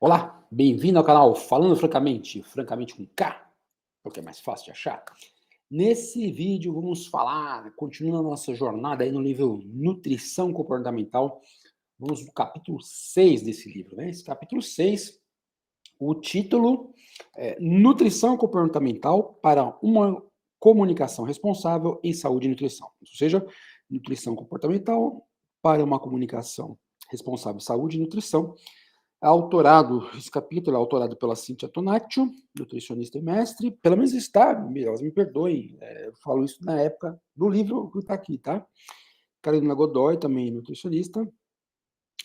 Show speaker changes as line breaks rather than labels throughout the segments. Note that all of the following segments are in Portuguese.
Olá, bem-vindo ao canal Falando Francamente, francamente com K, porque é mais fácil de achar. Nesse vídeo vamos falar, continuando a nossa jornada aí no livro Nutrição Comportamental, vamos no capítulo 6 desse livro, né? Esse capítulo 6, o título é Nutrição Comportamental para uma comunicação responsável em saúde e nutrição. Ou seja, nutrição comportamental para uma comunicação responsável em saúde e nutrição. Esse capítulo é autorado pela Cíntia Tonaccio, nutricionista e mestre, pelo menos está, elas me perdoem, eu falo isso na época do livro que está aqui, tá? Carolina Godoy, também nutricionista,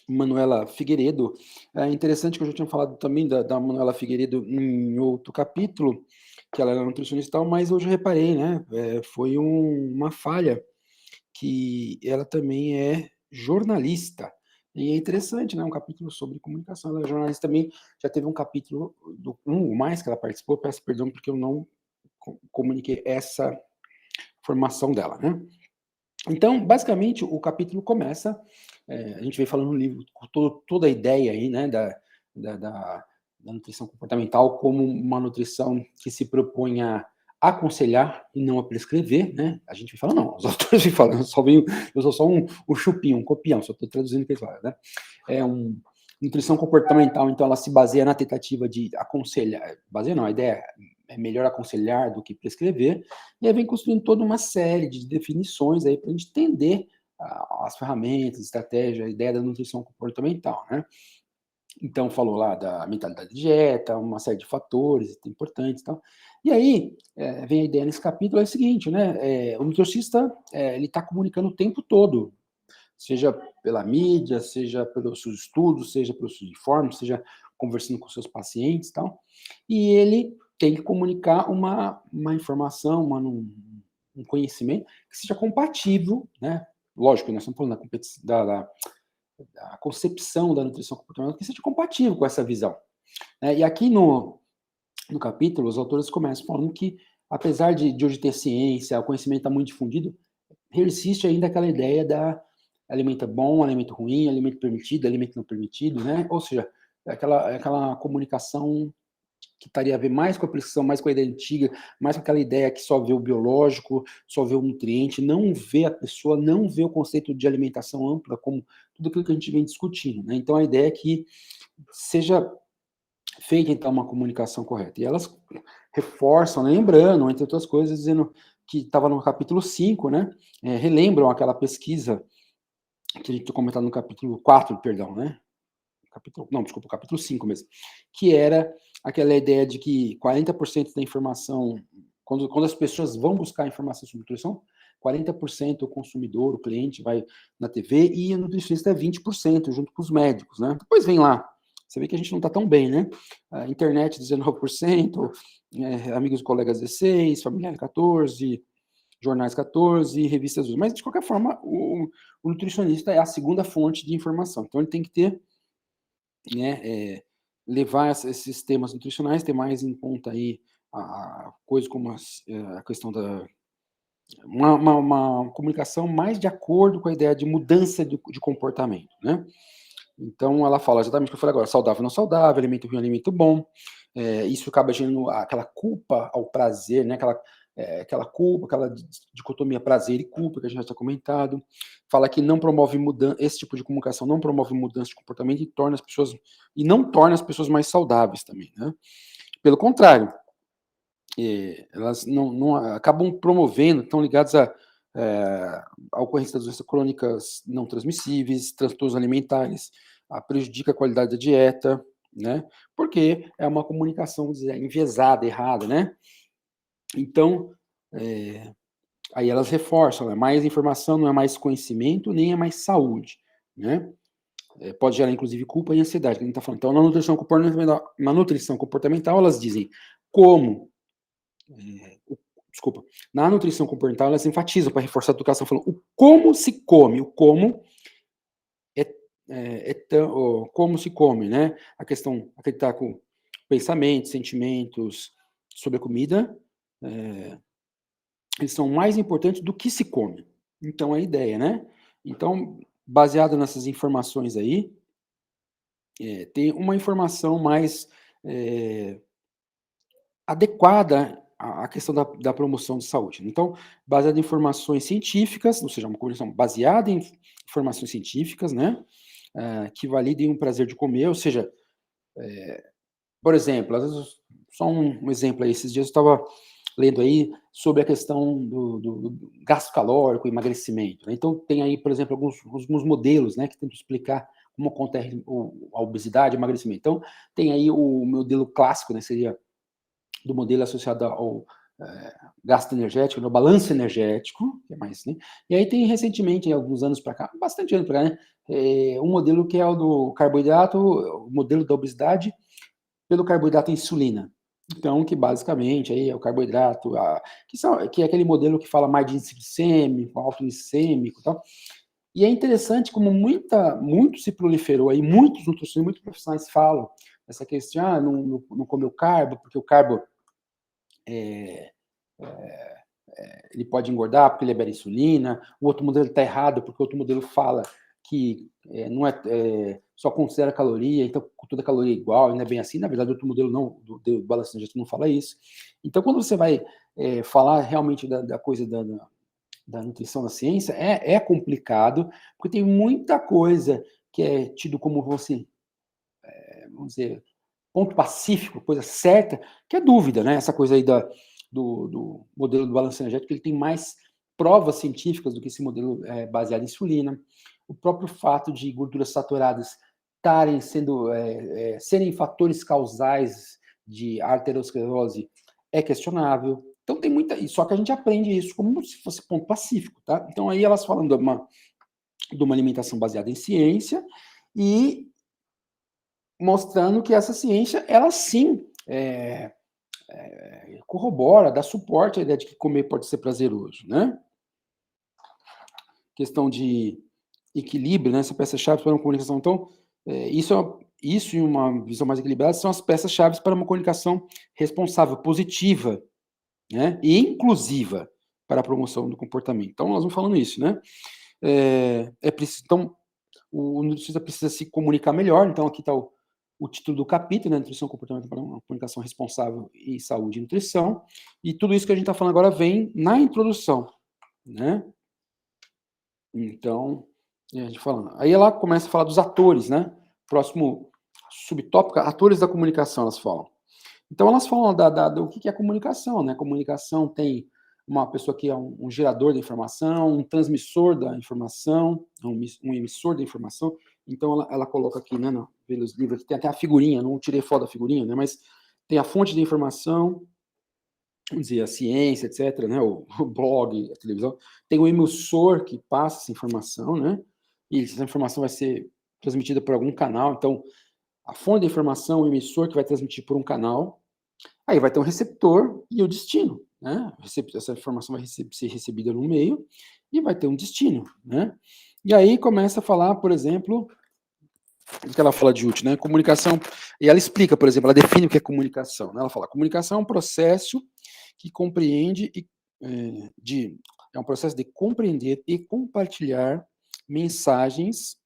Manuela Figueiredo, é interessante que eu já tinha falado também da Manuela Figueiredo em outro capítulo, que ela era nutricionista e tal, mas hoje eu reparei, né, foi uma falha, que ela também é jornalista. E é interessante, né? Um capítulo sobre comunicação. Ela é jornalista também. Já teve um capítulo do um ou mais que ela participou. Peço perdão porque eu não comuniquei essa formação dela, né? Então, basicamente, o capítulo começa. A gente vem falando no livro com toda a ideia aí, né? Da nutrição comportamental como uma nutrição que se propõe a aconselhar e não a prescrever, né? A gente vem falando, não, os autores vêm falando, eu sou só um chupinho, um copião, só estou traduzindo o que eles falam, né? Nutrição comportamental, então, ela se baseia na tentativa de aconselhar, baseia não, a ideia é melhor aconselhar do que prescrever, e aí vem construindo toda uma série de definições aí para a gente entender as ferramentas, estratégias, a ideia da nutrição comportamental, né? Então, falou lá da mentalidade de dieta, uma série de fatores importantes e tal. E aí, vem a ideia nesse capítulo, é o seguinte, né? O nutricionista, ele está comunicando o tempo todo, seja pela mídia, seja pelos seus estudos, seja pelos seus informes, seja conversando com seus pacientes e tal. E ele tem que comunicar uma informação, um conhecimento que seja compatível, né? Lógico, nós estamos falando da concepção da nutrição comportamental que seja compatível com essa visão. E aqui no capítulo, os autores começam falando que, apesar de hoje ter ciência, o conhecimento está muito difundido, persiste ainda aquela ideia da alimento bom, alimento ruim, alimento permitido, alimento não permitido, né? Ou seja, aquela comunicação que estaria a ver mais com a prescrição, mais com a ideia antiga, mais com aquela ideia que só vê o biológico, só vê o nutriente, não vê a pessoa, não vê o conceito de alimentação ampla, como tudo aquilo que a gente vem discutindo, né? Então, a ideia é que seja feita, então, uma comunicação correta. E elas reforçam, lembrando, entre outras coisas, dizendo que estava no capítulo 5, né? Relembram aquela pesquisa que a gente tinha comentado no capítulo 4, perdão, né? Capítulo 5 mesmo, que era aquela ideia de que 40% da informação, quando as pessoas vão buscar informação sobre nutrição, 40% o consumidor, o cliente, vai na TV e o nutricionista é 20%, junto com os médicos, né? Depois vem lá, você vê que a gente não está tão bem, né? A internet 19%, amigos e colegas 16%, familiar 14%, jornais 14%, revistas 12%. Mas, de qualquer forma, o nutricionista é a segunda fonte de informação. Então, ele tem que ter, né, levar esses temas nutricionais, ter mais em conta aí coisas como a questão da uma comunicação mais de acordo com a ideia de mudança de comportamento, né? Então ela fala exatamente o que eu falei agora, saudável não saudável, alimento ruim, alimento bom, isso acaba gerando aquela culpa ao prazer, né? Aquela culpa, aquela dicotomia prazer e culpa que a gente já tinha comentado. Fala que não promove mudança, esse tipo de comunicação não promove mudança de comportamento e não torna as pessoas mais saudáveis também, né? Pelo contrário, elas não acabam promovendo, estão ligadas a ocorrência das doenças crônicas não transmissíveis, transtornos alimentares, prejudica a qualidade da dieta, né? Porque é uma comunicação, vamos dizer, enviesada, errada, né? Então, aí elas reforçam, é mais informação, não é mais conhecimento, nem é mais saúde, né? Pode gerar, inclusive, culpa e ansiedade, que a gente está falando. Então, na nutrição comportamental, elas dizem como, desculpa, na nutrição comportamental, elas enfatizam para reforçar a educação, falando o como se come, o como como se come, né? A questão, acreditar com pensamentos, sentimentos sobre a comida, eles são mais importantes do que se come. Então, é a ideia, né? Então, baseado nessas informações aí, ter uma informação mais adequada à questão da promoção de saúde. Então, baseada em informações científicas, ou seja, uma comunicação baseada em informações científicas, né, que validem o prazer de comer, ou seja, por exemplo, às vezes, só um exemplo aí, esses dias eu estava lendo aí sobre a questão do gasto calórico, emagrecimento, né? Então, tem aí, por exemplo, alguns modelos, né, que tentam explicar como acontece a obesidade e emagrecimento. Então, tem aí o modelo clássico, né, seria do modelo associado ao gasto energético, no balanço energético, que é mais, né? E aí tem recentemente, alguns anos para cá, bastante anos para cá, né, um modelo que é o do carboidrato, o modelo da obesidade pelo carboidrato insulina. Então, que basicamente aí é o carboidrato, que é aquele modelo que fala mais de índice glicêmico, alto glicêmico e tal. E é interessante como muito se proliferou aí, muitos nutricionistas, muitos profissionais falam essa questão, não comer o carbo, porque o carbo ele pode engordar porque ele libera insulina, o outro modelo está errado porque o outro modelo fala que não só considera caloria, então toda caloria é igual, não é bem assim, na verdade o outro modelo não, do balanço energético não fala isso. Então quando você vai falar realmente da coisa da nutrição na ciência, é complicado, porque tem muita coisa que é tido como vamos dizer, ponto pacífico, coisa certa, que é dúvida, né? Essa coisa aí do modelo do balanço energético, ele tem mais provas científicas do que esse modelo baseado em insulina. O próprio fato de gorduras saturadas serem fatores causais de arteriosclerose é questionável. Então tem só que a gente aprende isso como se fosse ponto pacífico, tá? Então aí elas falam de uma alimentação baseada em ciência e mostrando que essa ciência, ela sim corrobora, dá suporte à ideia de que comer pode ser prazeroso, né? Questão de equilíbrio, né? Essa peça-chave para uma comunicação. Então, isso e uma visão mais equilibrada são as peças-chave para uma comunicação responsável, positiva, né? E inclusiva para a promoção do comportamento. Então, nós vamos falando isso, né? Então, o nutricionista precisa se comunicar melhor. Então, aqui está o título do capítulo, né? Nutrição e comportamento para uma comunicação responsável em saúde e nutrição. E tudo isso que a gente está falando agora vem na introdução, né? Então, a gente falando. Aí ela começa a falar dos atores, né? Próximo subtópico, atores da comunicação, elas falam. Então, elas falam do que é comunicação, né? Comunicação tem uma pessoa que é um gerador da informação, um transmissor da informação, um emissor da informação. Então, ela coloca aqui, né, pelos livros, que tem até a figurinha, não tirei foto da figurinha, né? Mas tem a fonte de informação, vamos dizer, a ciência, etc., né? O blog, a televisão. Tem o emissor que passa essa informação, né? E essa informação vai ser transmitida por algum canal. Então, a fonte da informação, o emissor que vai transmitir por um canal. Aí vai ter um receptor e o destino, né? Essa informação vai ser recebida no meio e vai ter um destino, né? E aí começa a falar, por exemplo, o que ela fala de útil, né? Comunicação, e ela explica, por exemplo, ela define o que é comunicação, né? Ela fala, comunicação é um processo que compreende é um processo de compreender e compartilhar mensagens,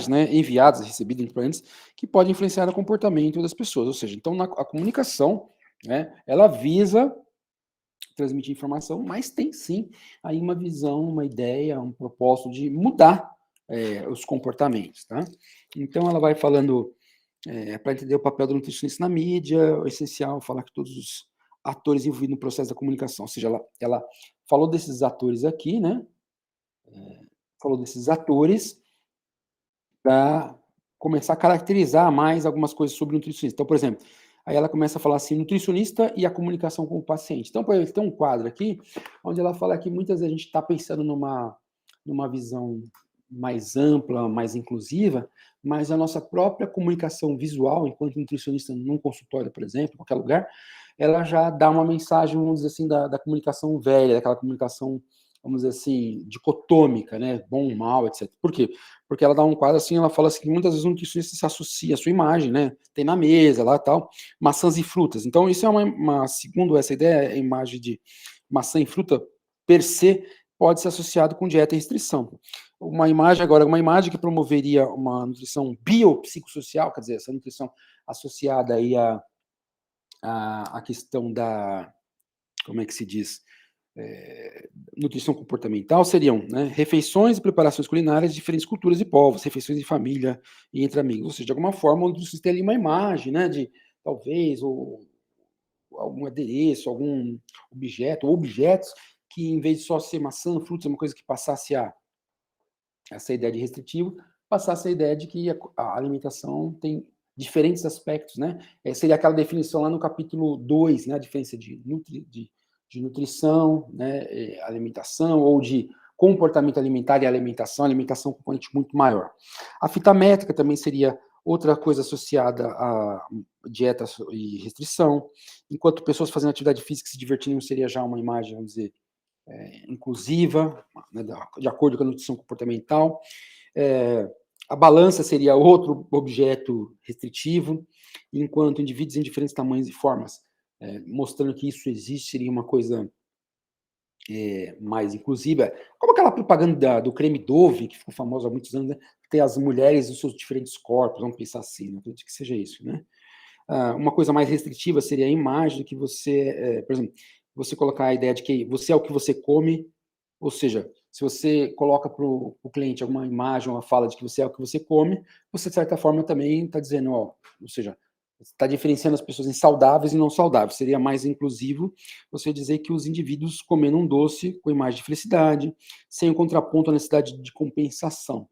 né, enviadas, recebidas, importantes, que podem influenciar o comportamento das pessoas. Ou seja, então a comunicação, né, ela visa transmitir informação, mas tem sim aí uma visão, uma ideia, um propósito de mudar os comportamentos, tá? Então ela vai falando para entender o papel do nutricionista na mídia, o essencial falar que todos os atores envolvidos no processo da comunicação, ou seja, ela falou desses atores aqui, né? Falou desses atores para começar a caracterizar mais algumas coisas sobre o nutricionista. Então, por exemplo, aí ela começa a falar assim, nutricionista e a comunicação com o paciente. Então, por exemplo, tem um quadro aqui, onde ela fala que muitas vezes a gente está pensando numa visão mais ampla, mais inclusiva, mas a nossa própria comunicação visual, enquanto nutricionista num consultório, por exemplo, em qualquer lugar, ela já dá uma mensagem, vamos dizer assim, da comunicação velha, daquela comunicação, vamos dizer assim, dicotômica, né, bom, mal, etc. Por quê? Porque ela dá um quadro assim, ela fala assim, que muitas vezes o nutricionista se associa à sua imagem, né, tem na mesa lá tal, maçãs e frutas. Então, isso é segundo essa ideia, a imagem de maçã e fruta, per se, pode ser associado com dieta e restrição. Uma imagem que promoveria uma nutrição biopsicossocial, quer dizer, essa nutrição associada aí à questão da, como é que se diz, nutrição comportamental, seriam, né, refeições e preparações culinárias de diferentes culturas e povos, refeições em família e entre amigos, ou seja, de alguma forma, onde você tem ali uma imagem, né, de talvez, ou algum adereço, algum objeto, ou objetos que, em vez de só ser maçã, frutas, uma coisa que passasse essa ideia de restritivo, passasse a ideia de que a alimentação tem diferentes aspectos, né? Seria aquela definição lá no capítulo 2, né? A diferença de nutrição, né? Alimentação, ou de comportamento alimentar e alimentação é um componente muito maior. A fita métrica também seria outra coisa associada à dieta e restrição, enquanto pessoas fazendo atividade física se divertindo seria já uma imagem, vamos dizer, inclusiva, né, de acordo com a nutrição comportamental. A balança seria outro objeto restritivo, enquanto indivíduos em diferentes tamanhos e formas, mostrando que isso existe, seria uma coisa mais inclusiva. Como aquela propaganda do creme Dove, que ficou famosa há muitos anos, né? Tem as mulheres em seus diferentes corpos, vamos pensar assim, não acredito que seja isso, né? Uma coisa mais restritiva seria a imagem que você, por exemplo, você colocar a ideia de que você é o que você come, ou seja, se você coloca para o cliente alguma imagem, uma fala de que você é o que você come, você, de certa forma, também está dizendo, ó, ou seja, está diferenciando as pessoas em saudáveis e não saudáveis. Seria mais inclusivo você dizer que os indivíduos comendo um doce com imagem de felicidade, sem o contraponto à necessidade de compensação.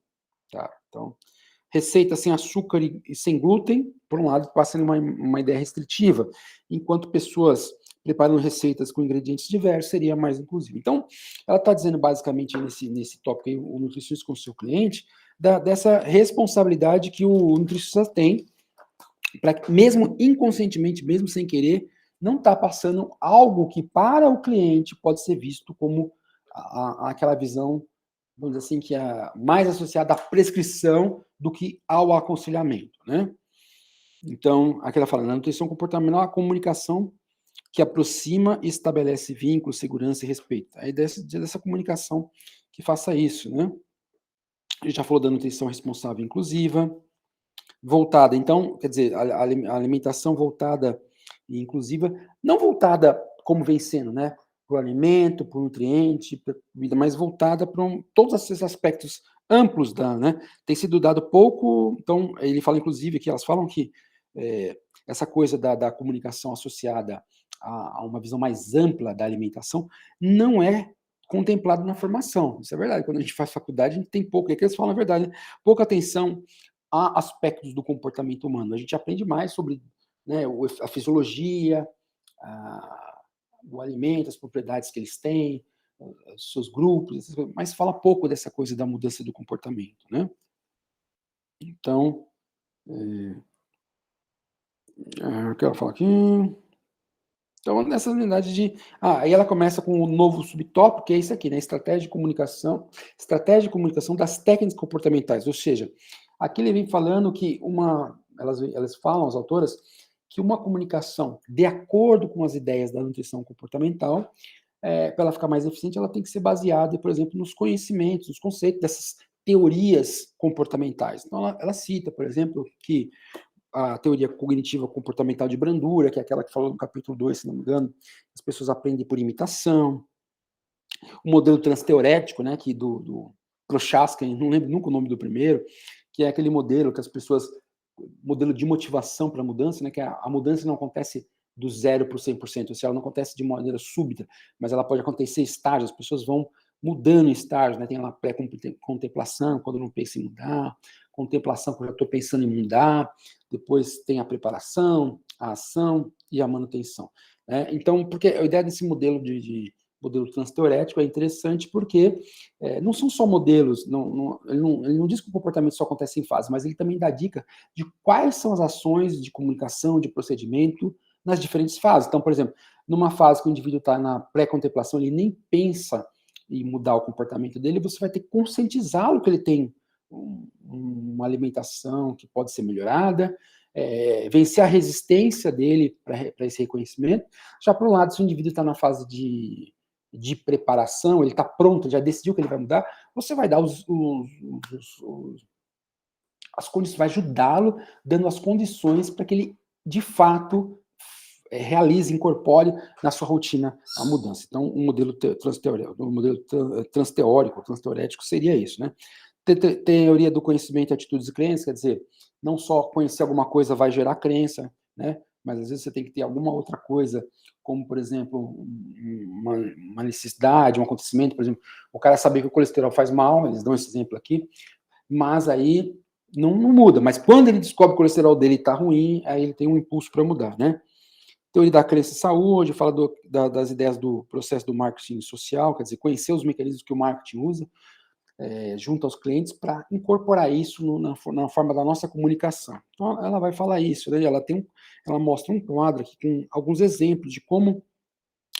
Tá? Então, receita sem açúcar e sem glúten, por um lado, passa uma ideia restritiva, enquanto pessoas preparando receitas com ingredientes diversos seria mais inclusivo. Então, ela está dizendo basicamente nesse tópico aí, o nutricionista com o seu cliente, dessa responsabilidade que o nutricionista tem, para que mesmo inconscientemente, mesmo sem querer, não está passando algo que para o cliente pode ser visto como aquela visão, vamos dizer assim, que é mais associada à prescrição do que ao aconselhamento, né? Então, aqui ela fala, na nutrição comportamental, a comunicação que aproxima e estabelece vínculos, segurança e respeito. Aí dessa comunicação que faça isso, né? A gente já falou da nutrição responsável e inclusiva, voltada, então, quer dizer, a alimentação voltada e inclusiva, não voltada como vem sendo, né? Para o alimento, para o nutriente, para a vida, mas voltada para todos esses aspectos amplos né? Tem sido dado pouco, então, ele fala, inclusive, que elas falam que essa coisa da comunicação associada a uma visão mais ampla da alimentação não é contemplado na formação. Isso é verdade. Quando a gente faz faculdade, a gente tem pouco, é que eles falam a verdade, né? Pouca atenção a aspectos do comportamento humano. A gente aprende mais sobre, né, a fisiologia, o alimento, as propriedades que eles têm, os seus grupos, mas fala pouco dessa coisa da mudança do comportamento, né? Então, o que ela fala aqui? Então, nessa unidade de... aí ela começa com um novo subtópico, que é isso aqui, né? Estratégia de comunicação das técnicas comportamentais, ou seja, aqui ele vem falando que elas falam, as autoras, que uma comunicação de acordo com as ideias da nutrição comportamental, para ela ficar mais eficiente, ela tem que ser baseada, por exemplo, nos conhecimentos, nos conceitos dessas teorias comportamentais. Então, ela cita, por exemplo, que a teoria cognitiva comportamental de Bandura, que é aquela que falou no capítulo 2, se não me engano, as pessoas aprendem por imitação. O modelo transteorético, né, que do Prochaska, não lembro nunca o nome do primeiro, que é aquele modelo que as pessoas, modelo de motivação para a mudança, né, que a mudança não acontece do 0 para o 100%, ou seja, ela não acontece de maneira súbita, mas ela pode acontecer em estágios, as pessoas vão mudando em estágios, né, tem lá pré-contemplação, quando não pensa em mudar, contemplação, quando eu estou pensando em mudar, depois tem a preparação, a ação e a manutenção. Né? Então, porque a ideia desse modelo modelo transteorético é interessante porque não são só modelos, ele não diz que o comportamento só acontece em fases, mas ele também dá dica de quais são as ações de comunicação, de procedimento nas diferentes fases. Então, por exemplo, numa fase que o indivíduo está na pré-contemplação, ele nem pensa em mudar o comportamento dele, você vai ter que conscientizá-lo que ele tem uma alimentação que pode ser melhorada, vencer a resistência dele para esse reconhecimento. Já por um lado, se o indivíduo está na fase de de preparação, ele está pronto, já decidiu que ele vai mudar, você vai dar as condições, vai ajudá-lo, dando as condições para que ele, de fato, realize, incorpore na sua rotina a mudança. Então, um modelo transteórico seria isso, né? Teoria do conhecimento, atitudes e crenças, quer dizer, não só conhecer alguma coisa vai gerar crença, né? Mas às vezes você tem que ter alguma outra coisa, como, por exemplo, uma necessidade, um acontecimento, por exemplo, o cara saber que o colesterol faz mal, eles dão esse exemplo aqui, mas aí não muda. Mas quando ele descobre que o colesterol dele está ruim, aí ele tem um impulso para mudar, né? Teoria da crença e saúde, fala das ideias do processo do marketing social, quer dizer, conhecer os mecanismos que o marketing usa, junto aos clientes, para incorporar isso na forma da nossa comunicação. Então, ela vai falar isso, né? Ela mostra um quadro aqui com alguns exemplos de como,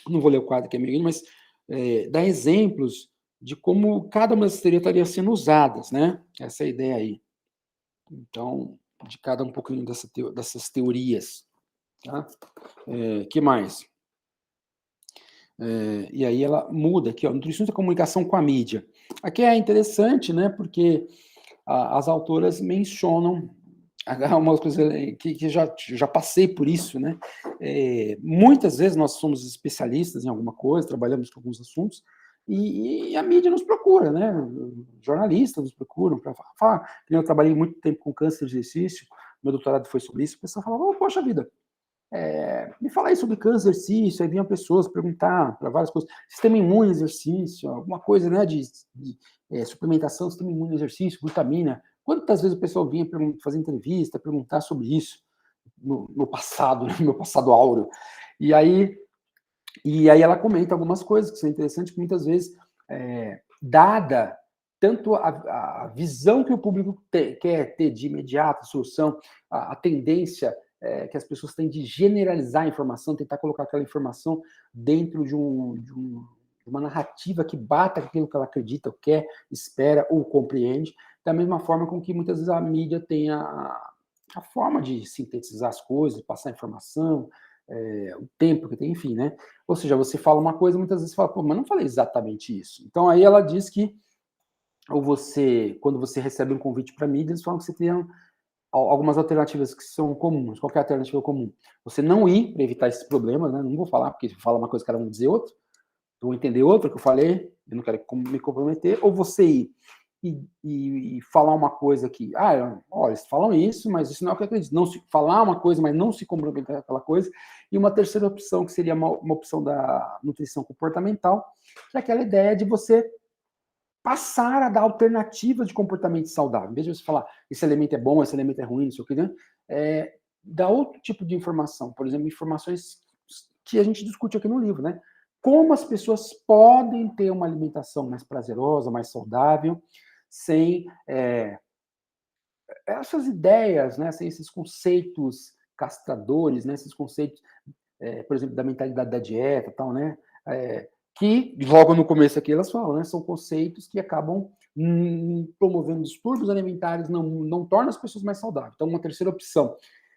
não vou ler o quadro que é meio, mas dá exemplos de como cada uma dessas teorias estaria sendo usadas, né? Essa é a ideia aí. Então, de cada um pouquinho dessas teorias. Tá? Que mais? E aí ela muda aqui, ó, nutrição da comunicação com a mídia. Aqui é interessante, né, porque as autoras mencionam uma coisa que já passei por isso, né? Muitas vezes nós somos especialistas em alguma coisa, trabalhamos com alguns assuntos, e a mídia nos procura, né? Jornalistas nos procuram para falar. Eu trabalhei muito tempo com câncer de exercício, meu doutorado foi sobre isso, o pessoal falava, oh, poxa vida, me fala aí sobre câncer, exercício, aí vinham pessoas perguntar para várias coisas, sistema imune, exercício, alguma coisa, né, de suplementação, sistema imune, exercício, glutamina. Quantas vezes o pessoal vinha fazer entrevista, perguntar sobre isso no passado, no meu passado áureo. E aí ela comenta algumas coisas que são interessantes, que muitas vezes, dada tanto a visão que o público quer ter de imediata solução, a tendência que as pessoas têm de generalizar a informação, tentar colocar aquela informação dentro de uma narrativa que bata com aquilo que ela acredita, quer, espera ou compreende, da mesma forma com que muitas vezes a mídia tem a forma de sintetizar as coisas, passar informação, o tempo que tem, enfim, né? Ou seja, você fala uma coisa, muitas vezes você fala, pô, mas não falei exatamente isso. Então aí ela diz que quando você recebe um convite para mídia, eles falam que você tem algumas alternativas que são comuns. Qual que é a alternativa comum? Você não ir para evitar esses problemas, né? Não vou falar, porque se fala uma coisa, os caras vão dizer outra, vão entender outra que eu falei, eu não quero me comprometer, ou você ir e falar uma coisa que, olha, eles falam isso, mas isso não é o que eu acredito. Não falar uma coisa, mas não se comprometer com aquela coisa. E uma terceira opção, que seria uma opção da nutrição comportamental, que é aquela ideia de você passar a dar alternativas de comportamento saudável. Em vez de você falar, esse elemento é bom, esse elemento é ruim, não sei o que, né? Dá outro tipo de informação. Por exemplo, informações que a gente discute aqui no livro, né? Como as pessoas podem ter uma alimentação mais prazerosa, mais saudável, sem essas ideias, né? Sem esses conceitos castradores, né? Esses conceitos, por exemplo, da mentalidade da dieta, tal, né? Que logo no começo aqui elas falam, né? São conceitos que acabam promovendo distúrbios alimentares, não tornam as pessoas mais saudáveis. Então, uma terceira opção,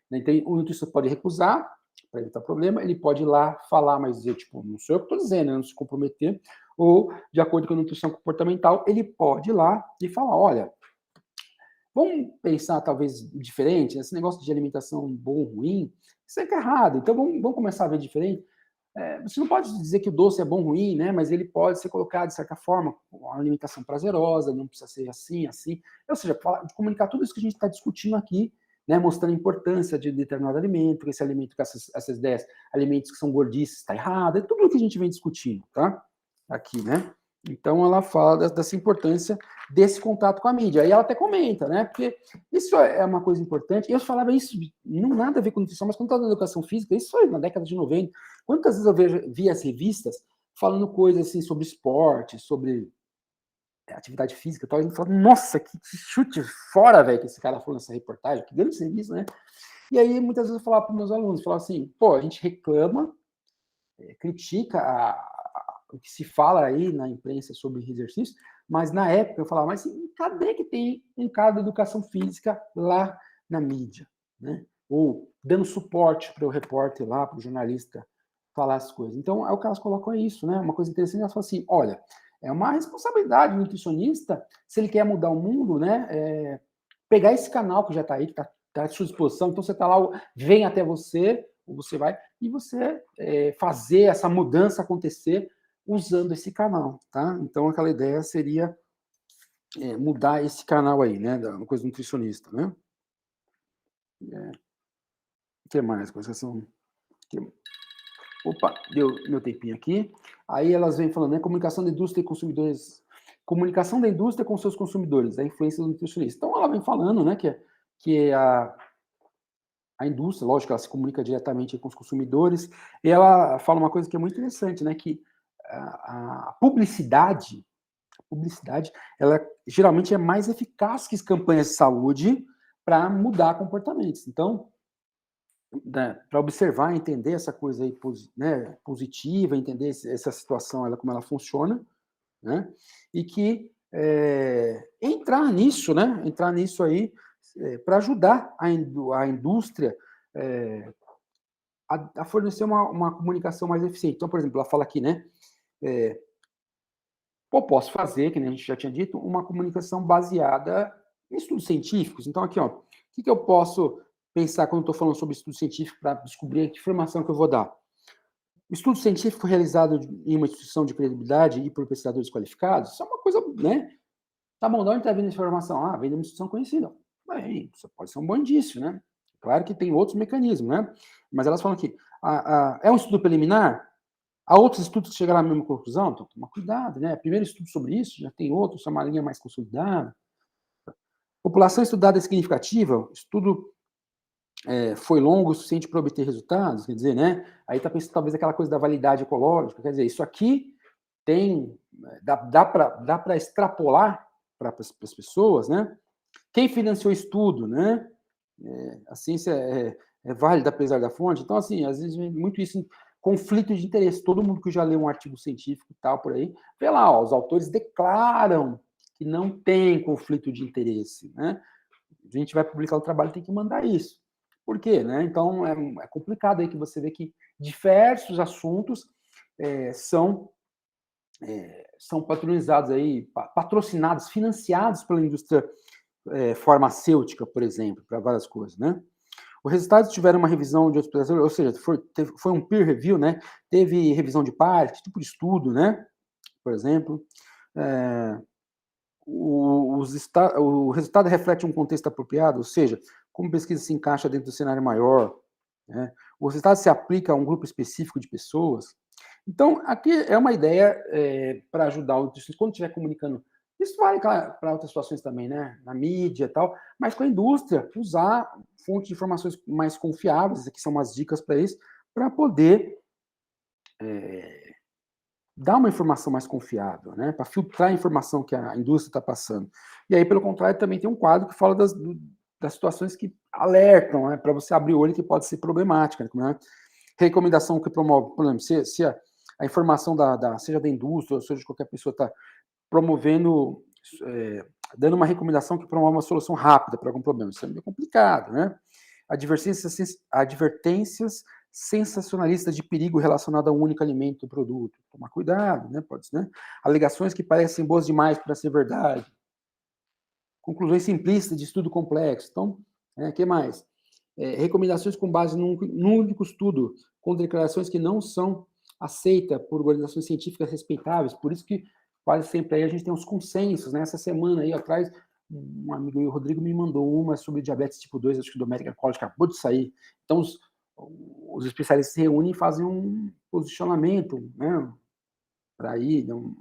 né? Então, o nutricionista pode recusar para evitar problema, ele pode ir lá falar, mas dizer, tipo, não sou eu que estou dizendo, né? Não se comprometer, ou, de acordo com a nutrição comportamental, ele pode ir lá e falar, olha, vamos pensar talvez diferente, esse negócio de alimentação bom ou ruim, isso é errado, então vamos começar a ver diferente. Você não pode dizer que o doce é bom ou ruim, né? Mas ele pode ser colocado, de certa forma, uma alimentação prazerosa, não precisa ser assim, assim. Ou seja, comunicar tudo isso que a gente está discutindo aqui, né? Mostrando a importância de determinado alimento, que esse alimento, com essas ideias, alimentos que são gordices, está errado, é tudo o que a gente vem discutindo, tá? Aqui, né? Então, ela fala dessa importância desse contato com a mídia. Aí ela até comenta, né? Porque isso é uma coisa importante. Eu falava isso, não nada a ver com nutrição, mas quando estava na educação física, isso foi na década de 90. Quantas vezes eu vi as revistas falando coisas assim sobre esporte, sobre atividade física e tal, e a gente fala, nossa, que chute fora, velho, que esse cara falou nessa reportagem, que grande serviço, né? E aí, muitas vezes eu falava para meus alunos, falava assim, pô, a gente reclama, critica o que se fala aí na imprensa sobre exercício, mas na época eu falava, mas cadê que tem um cara de educação física lá na mídia, né? Ou dando suporte para o repórter lá, para o jornalista falar as coisas. Então, é o que elas colocam é isso, né? Uma coisa interessante, elas falam assim, olha, é uma responsabilidade do nutricionista, se ele quer mudar o mundo, né? Pegar esse canal que já está aí, que está à sua disposição, então você está lá, vem até você, ou você vai, e você fazer essa mudança acontecer usando esse canal, tá? Então, aquela ideia seria mudar esse canal aí, né? Da coisa nutricionista, né? O que mais? Coisas são... Opa, deu meu tempinho aqui. Aí elas vêm falando, né? Comunicação da indústria e consumidores. Comunicação da indústria com seus consumidores, a influência do nutricionista. Então ela vem falando, né, que a indústria, lógico, ela se comunica diretamente com os consumidores, e ela fala uma coisa que é muito interessante, né, que a publicidade, ela geralmente é mais eficaz que as campanhas de saúde para mudar comportamentos. Então, né, para observar, entender essa coisa aí, né, positiva, entender essa situação, como ela funciona, né, e que entrar nisso, né, aí, para ajudar a indústria a fornecer uma comunicação mais eficiente. Então, por exemplo, ela fala aqui, né, eu posso fazer, que nem a gente já tinha dito, uma comunicação baseada em estudos científicos. Então, aqui, ó, o que eu posso pensar quando estou falando sobre estudo científico para descobrir que informação que eu vou dar? Estudo científico realizado em uma instituição de credibilidade e por pesquisadores qualificados, isso é uma coisa, né? Tá bom, de onde está vindo essa informação? Ah, vem de uma instituição conhecida. Bem, isso pode ser um bom indício, né? Claro que tem outros mecanismos, né? Mas elas falam aqui, é um estudo preliminar? Há outros estudos que chegaram à mesma conclusão? Então, toma cuidado, né? Primeiro estudo sobre isso, já tem outros, é uma linha mais consolidada. População estudada é significativa? O estudo foi longo o suficiente para obter resultados? Quer dizer, né? Aí está pensando talvez aquela coisa da validade ecológica. Quer dizer, isso aqui tem... Dá para extrapolar para as pessoas, né? Quem financiou o estudo, né? A ciência é válida apesar da fonte. Então, assim, às vezes muito isso, conflito de interesse. Todo mundo que já leu um artigo científico e tal, por aí, vê lá, ó, os autores declaram que não tem conflito de interesse, né? A gente vai publicar o trabalho, tem que mandar isso. Por quê, né? Então, é complicado aí que você vê que diversos assuntos são patronizados aí, patrocinados, financiados pela indústria farmacêutica, por exemplo, para várias coisas, né? Os resultados tiveram uma revisão de outros pesquisadores, ou seja, foi um peer review, né? Teve revisão de pares, tipo de estudo, né? Por exemplo. O resultado reflete um contexto apropriado, ou seja, como a pesquisa se encaixa dentro do cenário maior, né? O resultado se aplica a um grupo específico de pessoas. Então, aqui é uma ideia para ajudar o nutricionista, quando estiver comunicando. Isso vale para outras situações também, né? Na mídia e tal, mas com a indústria, usar fontes de informações mais confiáveis, aqui são umas dicas para isso, para poder dar uma informação mais confiável, né? Para filtrar a informação que a indústria está passando. E aí, pelo contrário, também tem um quadro que fala das situações que alertam, né? Para você abrir o olho que pode ser problemática, né? Recomendação que promove, por exemplo, se a informação seja da indústria, ou seja, de qualquer pessoa está promovendo, dando uma recomendação que promove uma solução rápida para algum problema. Isso é meio complicado, né? Advertências sensacionalistas de perigo relacionado a um único alimento do produto. Tomar cuidado, né? Pode ser, né? Alegações que parecem boas demais para ser verdade. Conclusões simplistas de estudo complexo. Então, que mais? Recomendações com base num único estudo, com declarações que não são aceitas por organizações científicas respeitáveis. Por isso que quase sempre aí a gente tem uns consensos, né? Essa semana aí atrás, um amigo meu, o Rodrigo, me mandou uma sobre diabetes tipo 2, acho que do American College, acabou de sair. Então, os especialistas se reúnem e fazem um posicionamento, né? Para ir, um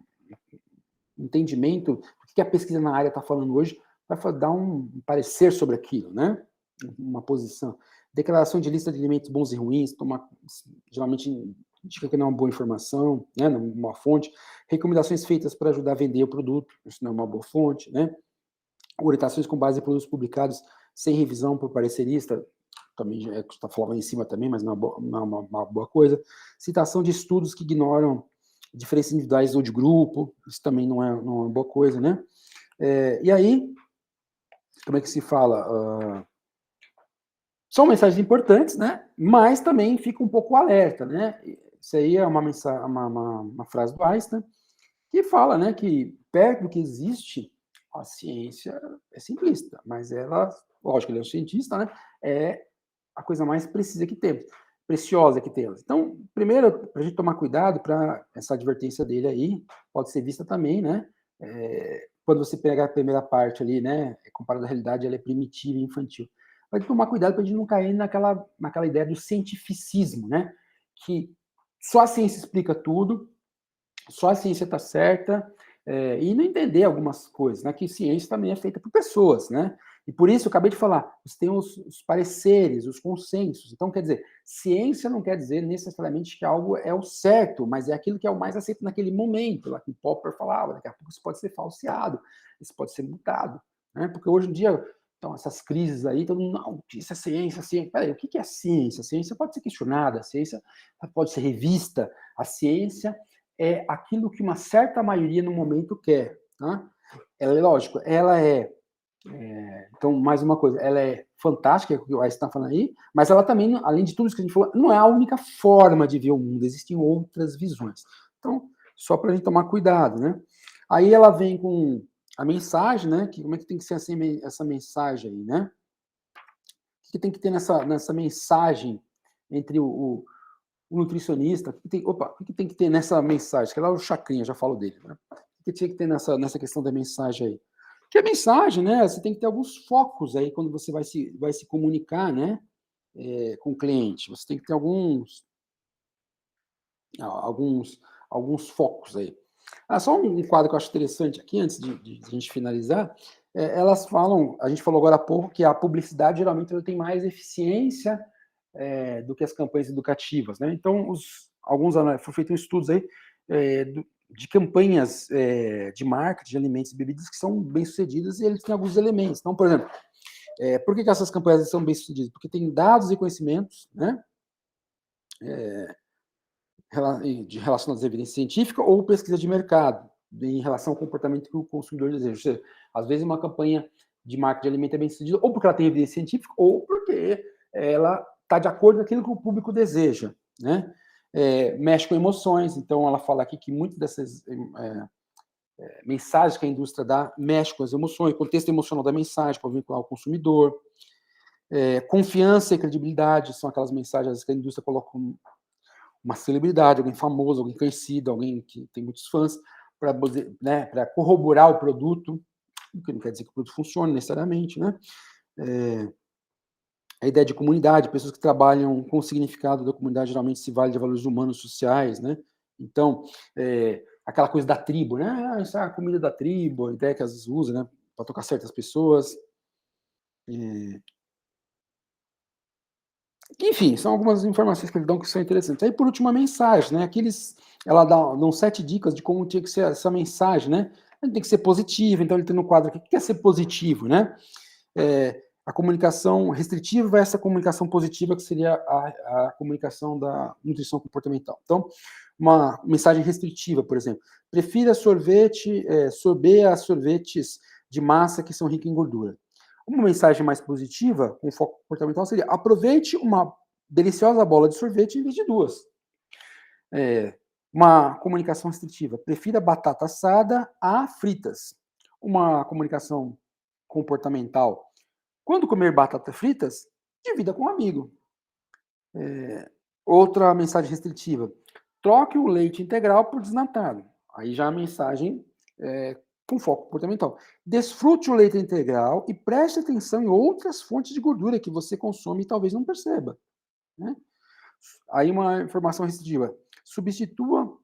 entendimento do que a pesquisa na área está falando hoje, para dar um parecer sobre aquilo, né? Uma posição. Declaração de lista de alimentos bons e ruins, geralmente indica que não é uma boa informação, né? Uma fonte. Recomendações feitas para ajudar a vender o produto, isso não é uma boa fonte, né? Orientações com base em produtos publicados sem revisão por parecerista, também está falando em cima também, mas não é uma boa coisa. Citação de estudos que ignoram diferenças individuais ou de grupo, isso também não é uma boa coisa, né? E aí, como é que se fala? São mensagens importantes, né? Mas também fica um pouco alerta, né? Isso aí é uma frase do Einstein, que fala, né, que perto do que existe, a ciência é simplista, mas ela, lógico, ele é um cientista, né, é a coisa mais precisa que temos, preciosa que temos. Então, primeiro, para a gente tomar cuidado, para essa advertência dele aí, pode ser vista também, né, quando você pegar a primeira parte ali, né, comparado à realidade, ela é primitiva e infantil. Mas tomar cuidado para a gente não cair naquela ideia do cientificismo, né, que só a ciência explica tudo, só a ciência está certa, e não entender algumas coisas, né? Que ciência também é feita por pessoas, né? E por isso, eu acabei de falar, você tem os pareceres, os consensos. Então, quer dizer, ciência não quer dizer necessariamente que algo é o certo, mas é aquilo que é o mais aceito naquele momento, lá que Popper falava, daqui a pouco isso pode ser falseado, isso pode ser mudado, né? Porque hoje em dia, então, essas crises aí, todo mundo, não, isso é ciência, ciência. Peraí, o que é ciência? A ciência pode ser questionada, a ciência pode ser revista, a ciência é aquilo que uma certa maioria no momento quer. Tá? Ela é lógico, ela então, mais uma coisa, ela é fantástica, é o que o Einstein está falando aí, mas ela também, além de tudo isso que a gente falou, não é a única forma de ver o mundo, existem outras visões. Então, só para a gente tomar cuidado, né? Aí ela vem com a mensagem, né? Que, como é que tem que ser assim, essa mensagem aí, né? O que tem que ter nessa mensagem entre o nutricionista, o que tem que ter nessa mensagem? Que lá o Chacrinha, já falo dele, né? O que tinha que ter nessa questão da mensagem aí? Que a mensagem, né? Você tem que ter alguns focos aí quando você vai se comunicar, né? Com o cliente. Você tem que ter alguns, alguns focos aí. Só um quadro que eu acho interessante aqui, antes de a gente finalizar. Elas falam, a gente falou agora há pouco que a publicidade geralmente ela tem mais eficiência do que as campanhas educativas, né? Então, foram feitos estudos aí de campanhas de marketing de alimentos e bebidas que são bem-sucedidas e eles têm alguns elementos. Então, por exemplo, por que essas campanhas são bem-sucedidas? Porque tem dados e conhecimentos, né? Relacionados à evidência científica ou pesquisa de mercado, em relação ao comportamento que o consumidor deseja. Ou seja, às vezes uma campanha de marketing de alimento é bem sucedida ou porque ela tem evidência científica ou porque ela está de acordo com aquilo que o público deseja, né? Mexe com emoções, então ela fala aqui que muitas dessas mensagens que a indústria dá mexe com as emoções, o contexto emocional da mensagem para vincular o consumidor. Confiança e credibilidade são aquelas mensagens que a indústria coloca uma celebridade, alguém famoso, alguém conhecido, alguém que tem muitos fãs, para, né, corroborar o produto, o que não quer dizer que o produto funcione necessariamente, né? A ideia de comunidade, pessoas que trabalham com o significado da comunidade geralmente se vale de valores humanos, sociais, né? Então, aquela coisa da tribo, né? Isso é a comida da tribo, a ideia que às vezes usa, né? Para tocar certas pessoas. Enfim, são algumas informações que eles dão que são interessantes. Aí, por último, a mensagem, né? Ela dão 7 dicas de como tinha que ser essa mensagem, né? Ele tem que ser positiva, então ele tem no quadro aqui, o que é ser positivo, né? A comunicação restritiva vai essa comunicação positiva, que seria a comunicação da nutrição comportamental. Então, uma mensagem restritiva, por exemplo, prefira sorver a sorvetes de massa que são ricos em gordura. Uma mensagem mais positiva, com foco comportamental, seria aproveite uma deliciosa bola de sorvete em vez de duas. Uma comunicação restritiva, prefira batata assada a fritas. Uma comunicação comportamental, quando comer batatas fritas, divida com um amigo. Outra mensagem restritiva, troque o leite integral por desnatado. Aí já a mensagem com foco comportamental. Desfrute o leite integral e preste atenção em outras fontes de gordura que você consome e talvez não perceba. Né? Aí uma informação restritiva. Substitua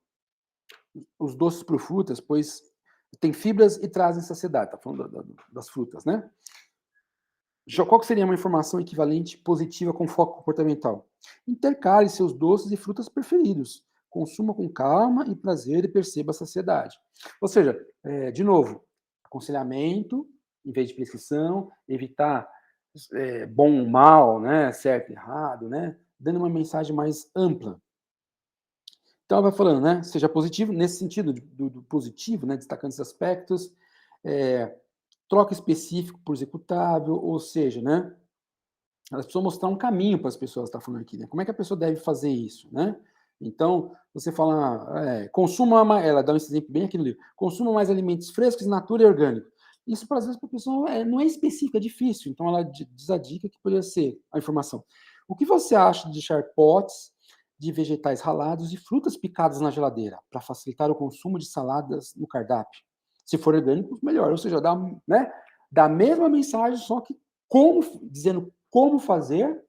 os doces por frutas, pois tem fibras e trazem saciedade. Está falando das frutas, né? Qual seria uma informação equivalente positiva com foco comportamental? Intercale seus doces e frutas preferidos. Consuma com calma e prazer e perceba a saciedade. Ou seja, de novo, aconselhamento em vez de prescrição, evitar bom ou mal, né, certo e errado, né, dando uma mensagem mais ampla. Então, ela vai falando, né, seja positivo, nesse sentido do positivo, né, destacando esses aspectos, troca específico por executável, ou seja, né, elas precisam mostrar um caminho para as pessoas, está falando aqui, né? Como é que a pessoa deve fazer isso, né? Então, você fala, consuma mais, ela dá um exemplo bem aqui no livro, consuma mais alimentos frescos, natura e orgânico. Isso, às vezes, para a pessoa não é específico, é difícil. Então, ela diz a dica que poderia ser a informação. O que você acha de deixar potes de vegetais ralados e frutas picadas na geladeira, para facilitar o consumo de saladas no cardápio? Se for orgânico, melhor. Ou seja, dá a mesma mensagem, só que dizendo como fazer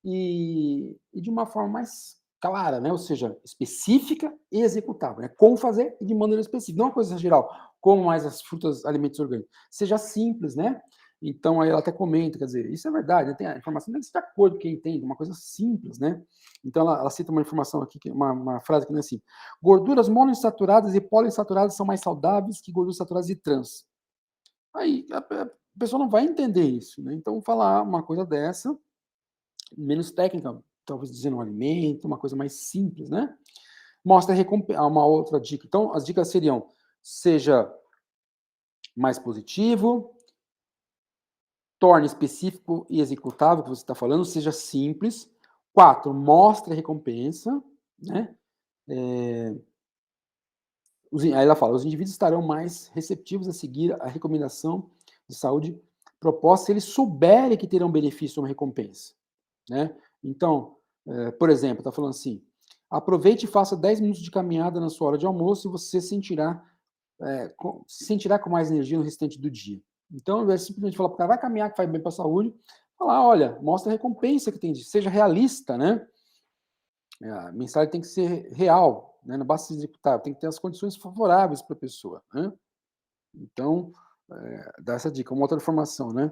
e de uma forma mais clara, né? Ou seja, específica e executável. Né? Como fazer e de maneira específica. Não uma coisa geral, como mais as frutas, alimentos orgânicos. Seja simples, né? Então, aí ela até comenta, quer dizer, isso é verdade, né? A informação tem que ser de acordo com quem entende, uma coisa simples, né? Então, ela cita uma informação aqui, uma frase que não é assim. Gorduras monoinsaturadas e poliinsaturadas são mais saudáveis que gorduras saturadas e trans. Aí, a pessoa não vai entender isso, né? Então, falar uma coisa dessa, menos técnica, talvez dizendo um alimento, uma coisa mais simples, né? Mostra uma outra dica. Então, as dicas seriam: seja mais positivo, torne específico e executável o que você está falando, seja simples. 4, mostre a recompensa, né? Aí ela fala, os indivíduos estarão mais receptivos a seguir a recomendação de saúde proposta se eles souberem que terão benefício ou uma recompensa, né? Então, por exemplo, está falando assim, aproveite e faça 10 minutos de caminhada na sua hora de almoço e você se sentirá com mais energia no restante do dia. Então, ao invés de simplesmente falar para o cara, vai caminhar que faz bem para a saúde, falar, olha, mostra a recompensa que tem, seja realista, né? A mensagem tem que ser real, né? Não basta ser executável, tem que ter as condições favoráveis para a pessoa, né? Então, dá essa dica. Uma outra informação, né?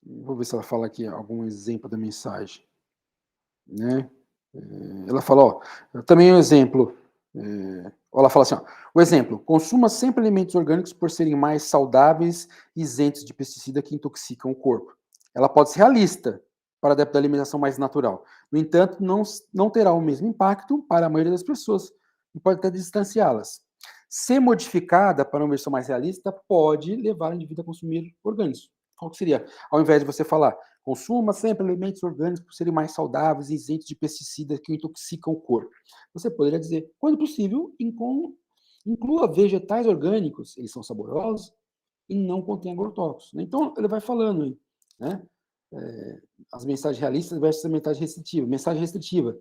Vou ver se ela fala aqui algum exemplo da mensagem, né? Ela fala, ó, também um exemplo. Ela fala assim, ó, o exemplo, consuma sempre alimentos orgânicos por serem mais saudáveis e isentos de pesticida que intoxicam o corpo. Ela pode ser realista para adeptos da alimentação mais natural. No entanto, não terá o mesmo impacto para a maioria das pessoas e pode até distanciá-las. Ser modificada para uma versão mais realista pode levar o indivíduo a consumir orgânicos. Qual que seria? Ao invés de você falar, consuma sempre alimentos orgânicos por serem mais saudáveis e isentos de pesticidas que intoxicam o corpo. Você poderia dizer, quando possível, inclua vegetais orgânicos, eles são saborosos e não contêm agrotóxicos. Então, ele vai falando aí, né? As mensagens realistas versus a mensagem restritiva. Mensagem restritiva.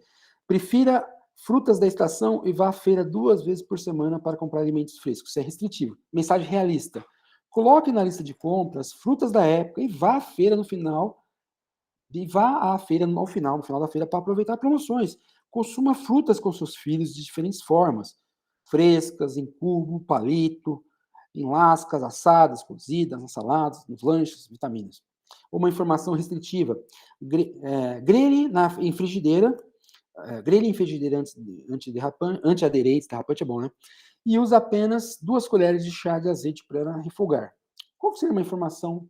Prefira frutas da estação e vá à feira 2 vezes por semana para comprar alimentos frescos. Isso é restritivo. Mensagem realista. Coloque na lista de compras frutas da época e vá à feira no final no final da feira, para aproveitar promoções. Consuma frutas com seus filhos de diferentes formas. Frescas, em cubo, palito, em lascas, assadas, cozidas, nas saladas, nos lanches, vitaminas. Uma informação restritiva. Grelhe em frigideira, antiaderente, derrapante é bom, né? E use apenas 2 colheres de chá de azeite para refogar. Qual seria uma informação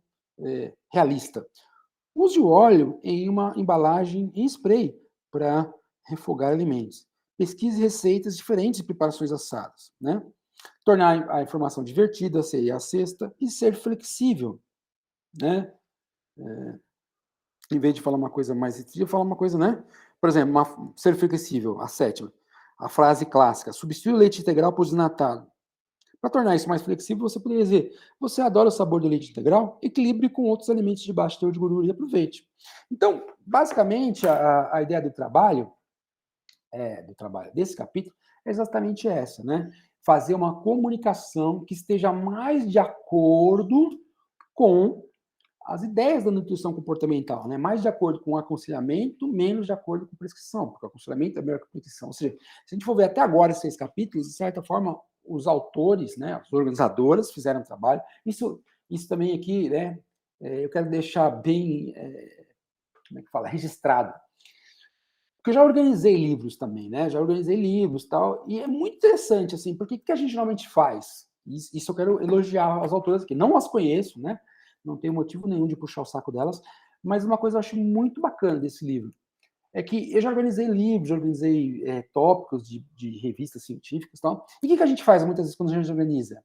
realista? Use o óleo em uma embalagem em spray para refogar alimentos. Pesquise receitas diferentes de preparações assadas, né? Tornar a informação divertida seria a sexta e ser flexível, né? Em vez de falar uma coisa mais restritiva, falar uma coisa, né? Por exemplo, ser flexível, a sétima. A frase clássica, substitui o leite integral por desnatado. Para tornar isso mais flexível, você poderia dizer: você adora o sabor do leite integral? Equilibre com outros alimentos de baixo teor de gordura e aproveite. Então, basicamente, a ideia do trabalho desse capítulo é exatamente essa, né? Fazer uma comunicação que esteja mais de acordo com as ideias da nutrição comportamental, né? Mais de acordo com o aconselhamento, menos de acordo com a prescrição, porque o aconselhamento é melhor que a prescrição. Ou seja, se a gente for ver até agora esses 6 capítulos, de certa forma, os autores, né, as organizadoras fizeram o trabalho. Isso também aqui, né, eu quero deixar bem, como é que fala, registrado. Porque eu já organizei livros também, né? Já organizei livros e tal, e é muito interessante, assim, porque o que a gente normalmente faz? Isso eu quero elogiar as autoras aqui. Não as conheço, né? Não tenho motivo nenhum de puxar o saco delas, mas uma coisa eu acho muito bacana desse livro é que eu já organizei livros, já organizei tópicos de revistas científicas e tal. E o que a gente faz muitas vezes quando a gente organiza?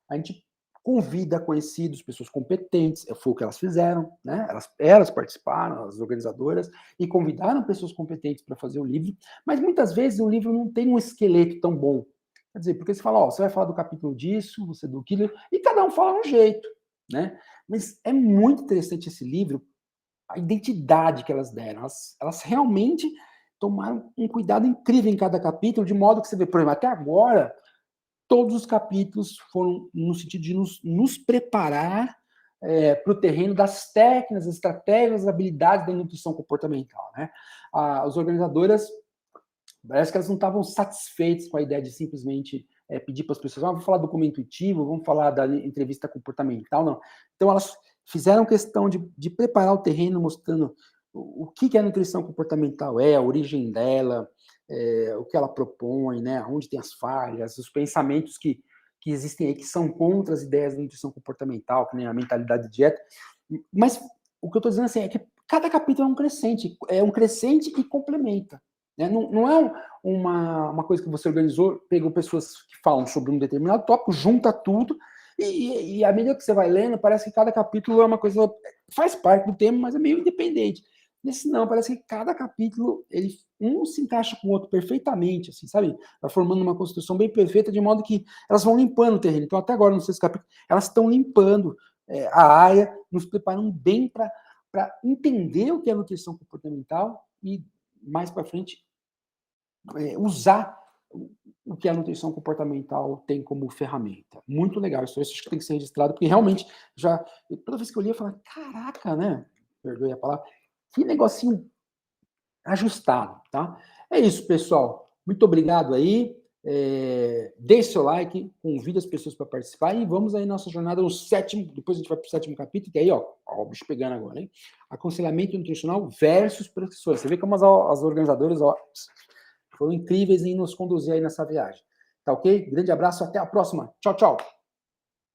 A gente convida conhecidos, pessoas competentes, foi o que elas fizeram, né? Elas participaram, as organizadoras, e convidaram pessoas competentes para fazer o livro, mas muitas vezes o livro não tem um esqueleto tão bom. Quer dizer, porque você fala, ó, você vai falar do capítulo disso, você do aquilo, e cada um fala um jeito, né? Mas é muito interessante esse livro, a identidade que elas deram. Elas realmente tomaram um cuidado incrível em cada capítulo, de modo que você vê, por exemplo, até agora, todos os capítulos foram no sentido de nos preparar para o terreno das técnicas, das estratégias, das habilidades da nutrição comportamental, né? As organizadoras, parece que elas não estavam satisfeitas com a ideia de simplesmente pedir para as pessoas, vamos falar do como intuitivo, vamos falar da entrevista comportamental, não. Então, elas fizeram questão de preparar o terreno, mostrando o que a nutrição comportamental é, a origem dela, o que ela propõe, né, onde tem as falhas, os pensamentos que existem aí, que são contra as ideias da nutrição comportamental, que nem a mentalidade de dieta. Mas o que eu estou dizendo assim, é que cada capítulo é um crescente e complementa. Né? Não é uma coisa que você organizou, pegou pessoas que falam sobre um determinado tópico, junta tudo, e à medida que você vai lendo, parece que cada capítulo é uma coisa, faz parte do tema, mas é meio independente. Nesse não, parece que cada capítulo, um se encaixa com o outro perfeitamente, assim, sabe? Vai formando uma construção bem perfeita, de modo que elas vão limpando o terreno. Então, até agora, no sexto capítulo, elas estão limpando a área, nos preparando bem para entender o que é nutrição comportamental e, mais para frente, usar o que a nutrição comportamental tem como ferramenta. Muito legal, isso acho que tem que ser registrado, porque realmente, toda vez que eu li, eu falava, caraca, né? Perdoe a palavra, que negocinho ajustado, tá? É isso, pessoal. Muito obrigado aí. Deixe seu like, convide as pessoas para participar e vamos aí na nossa jornada no sétimo, depois a gente vai para o sétimo capítulo, que aí, ó, o bicho pegando agora, hein? Aconselhamento nutricional versus professores. Você vê como as organizadoras, ó, foram incríveis em nos conduzir aí nessa viagem. Tá ok? Grande abraço, até a próxima. Tchau, tchau.